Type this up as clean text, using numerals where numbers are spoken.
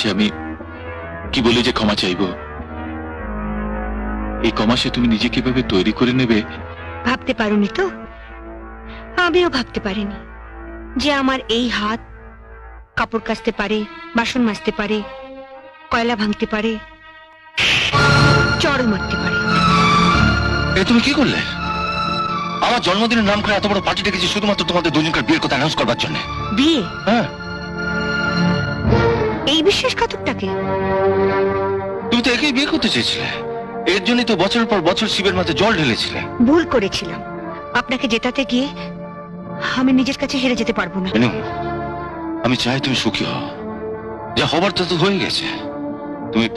কাছে আমি কি বলে যে ক্ষমা চাইবো। এই কমাসে তুমি নিজে কিভাবে তৈরি করে নেবে ভাবতে পারোনি তো? আমিও ভাবতে পারিনি যে আমার এই হাত কাপড় কাচতে পারে, বাসন মাজতে পারে, কয়লা ভাঙতে পারে, চড় মারতে পারে। এ তুমি কি করলে? আমার জন্মদিনের নাম করে এত বড় পার্টি ডেকেছি শুধুমাত্র তোমাদের দুজনকার বিয়ের কথা অ্যানাউন্স করবার জন্য। বিয়ে? হ্যাঁ। এই বিশ্বাসঘাতকটাকে? তুমি তো একেই বিয়ে করতে চেয়েছিলে, এর জন্যই তো বছরের পর বছর শিবের মাঝে জল ঢেলেছিলে। ভুল করেছিলাম। আপনাকে জেতাতে গিয়ে আমি নিজের কাছে হেরে যেতে পারবো না। আমি চাই তুমি সুখী হও, যা হবার তা তো হয়ে গেছে। তুমি